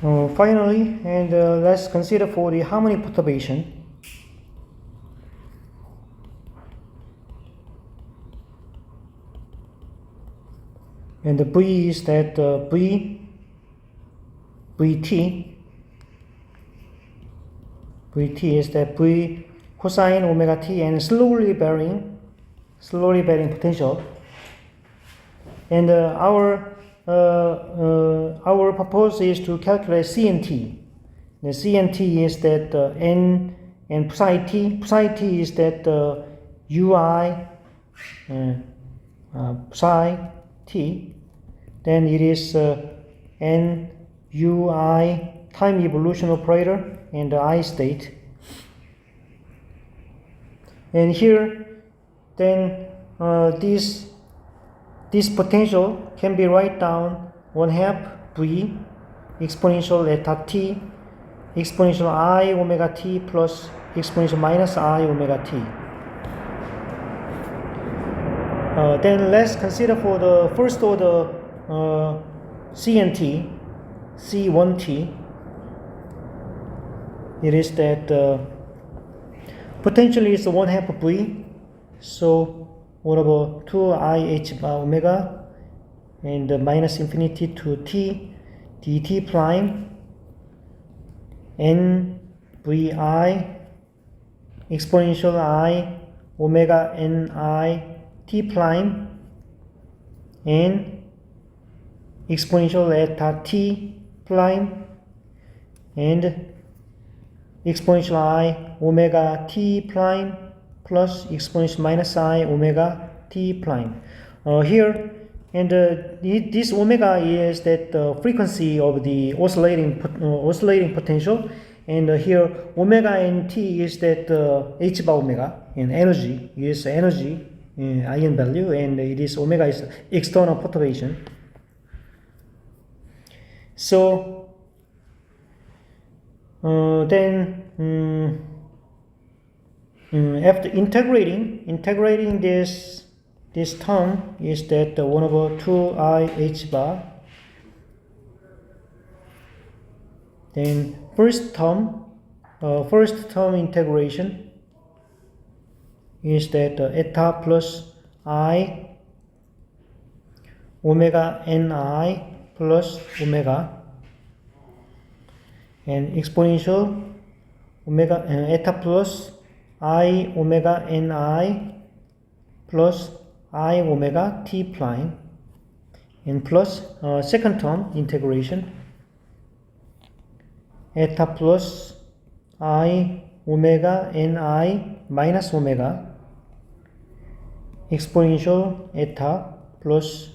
Finally, and let's consider for the harmonic perturbation. And the V is that Vt is that V cosine omega t and slowly varying potential. And our purpose is to calculate C and T. The C and T is that N and psi T. Psi T is that Ui psi T. Then it is N Ui time evolution operator and the I state. And here, then this potential can be written down 1/2 V exponential eta t exponential I omega t plus exponential minus I omega t. Then let's consider for the first order C and T, C1t. It is that potentially is 1/2 V, so what about 2IH bar omega and minus infinity to t dt prime NVI exponential I omega ni t prime and exponential eta t prime and exponential I omega t prime plus exponential minus I omega t prime. Here, and this omega is that frequency of the oscillating potential, and here omega and t is that h bar omega, and energy is energy eigenvalue, and it is omega is external perturbation. So then after integrating this term is that 1/2I/h bar. Then first term integration is that eta plus I omega ni plus omega and exponential omega eta plus I omega ni plus I omega t prime and plus second term integration eta plus I omega ni minus omega exponential eta plus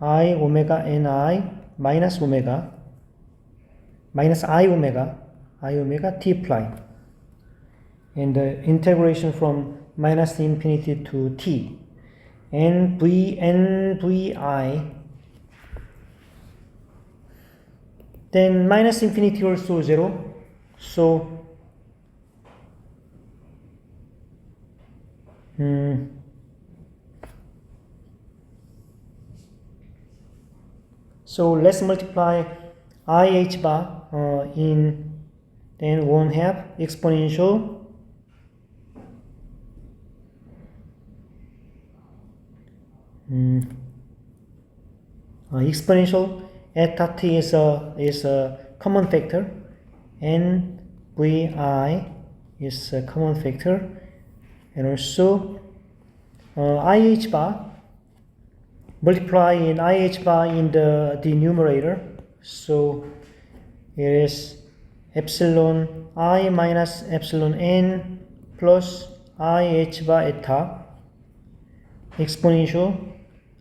I omega ni minus omega minus I omega t prime, and the integration from minus infinity to t NVI. Then minus infinity also 0, so so let's multiply IH bar in then 1/2 exponential exponential eta t is a common factor, NVI is a common factor, and also IH bar multiply in IH bar in the numerator, so it is epsilon I minus epsilon n plus IH bar eta exponential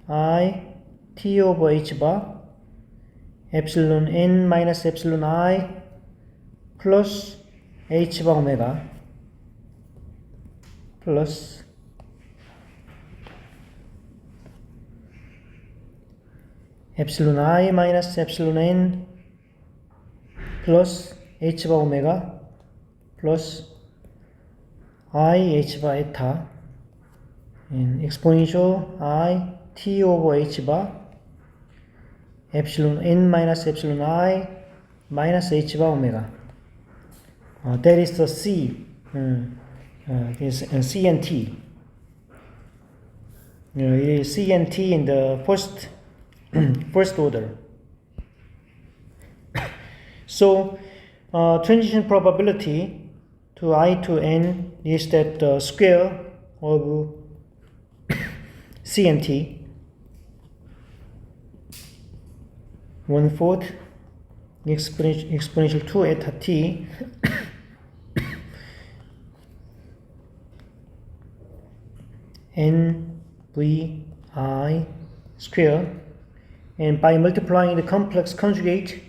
I t over h bar epsilon n minus epsilon I plus h bar omega plus epsilon I minus epsilon n plus h bar omega plus I h bar eta and exponential I t over h bar epsilon n minus epsilon I minus h bar omega. That is the C, is C and T. It is C and T in the first order. So transition probability to I to n is that the square of C and T, 1/4 exponential 2 eta t n v I square, and by multiplying the complex conjugate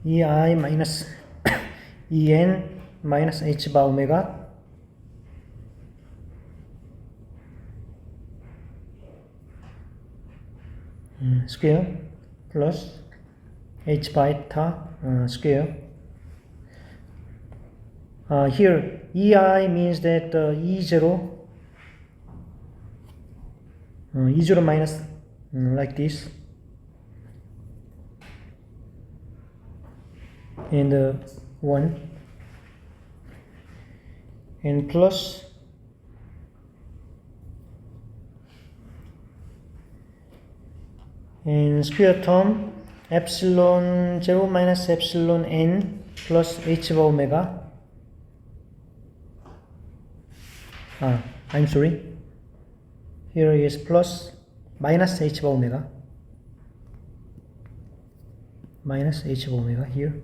EI minus EN minus h bar omega square plus h bar eta square. Here EI means that E0 minus like this, and 1, and plus and square term epsilon 0 minus epsilon n plus h bar omega. I'm sorry, here is plus minus h bar omega, minus h bar omega here.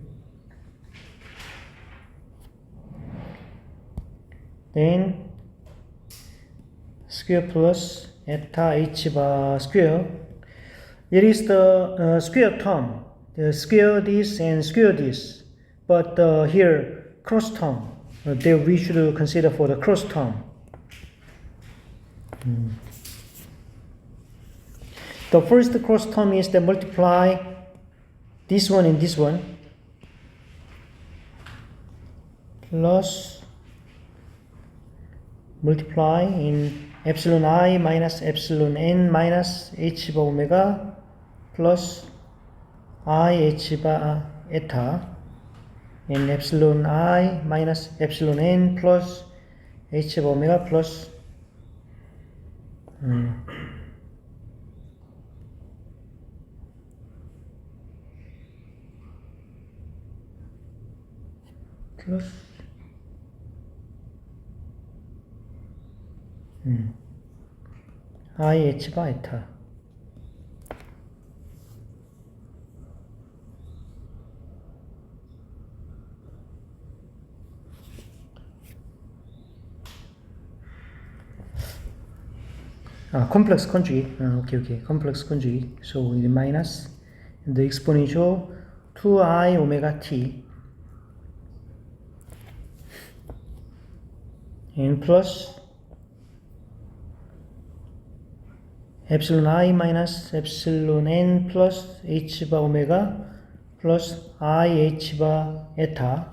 Then square plus eta h bar square. It is the square term, the square this and square this, but here cross term, that we should consider for the cross term. The first cross term is to multiply this one and this one, plus multiply in epsilon I minus epsilon n minus h bar omega plus I h bar eta, and epsilon I minus epsilon n plus h bar omega plus I h bar eta. Complex conjugate, okay, complex conjugate. So the minus the exponential 2I omega t, and plus epsilon I minus epsilon n plus h bar omega plus I h bar eta,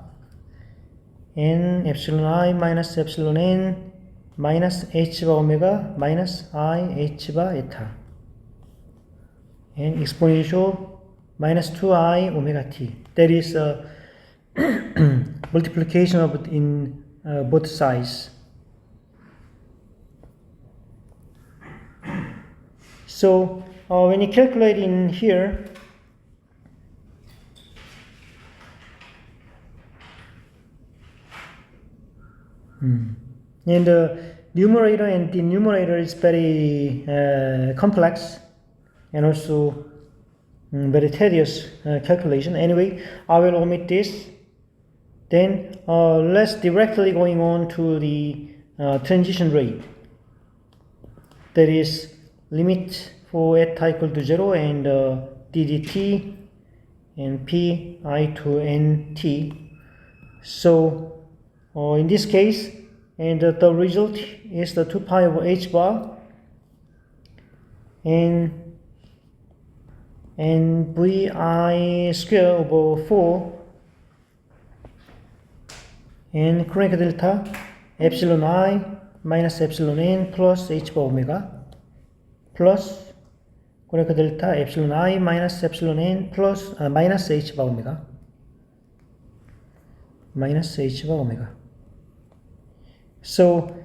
and epsilon I minus epsilon n minus h bar omega minus I h bar eta, and exponential minus 2I omega t. That is multiplication of it in both sides. So when you calculate in here, and the numerator and denominator is very complex and also very tedious calculation. Anyway, I will omit this. Then let's directly going on to the transition rate. That is limit for eta equal to 0 and ddt and p I to nt. So in this case, and the result is the 2 pi over h bar, and and vi square over 4 and crank delta epsilon I minus epsilon n plus h bar omega plus crank delta epsilon I minus epsilon n plus minus h bar omega minus h bar omega. So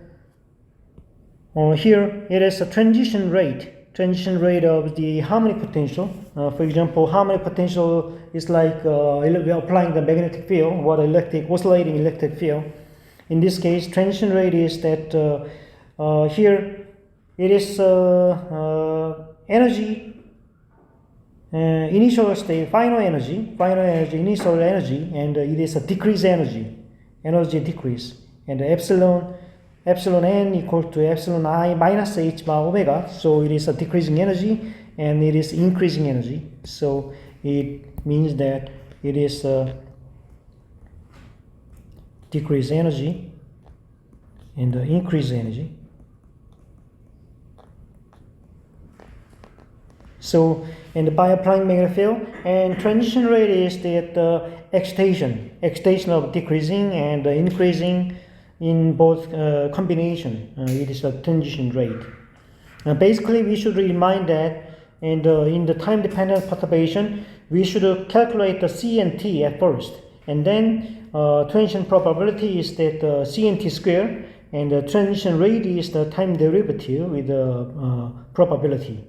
here it is a transition rate of the harmonic potential. For example, harmonic potential is like we are applying the magnetic field or oscillating electric field. In this case, transition rate is that here it is energy, initial state, final energy, initial energy, and it is a decrease energy decrease, and epsilon n equal to epsilon I minus h bar omega. So it is a decreasing energy and it is increasing energy. So it means that it is a decrease energy and increase energy. So, and by applying magnetic field, and transition rate is that excitation of decreasing and increasing in both combination. It is a transition rate. Basically, we should remind that in the time-dependent perturbation, we should calculate the C and T at first, and then transition probability is that C and T square, and the transition rate is the time derivative with the probability.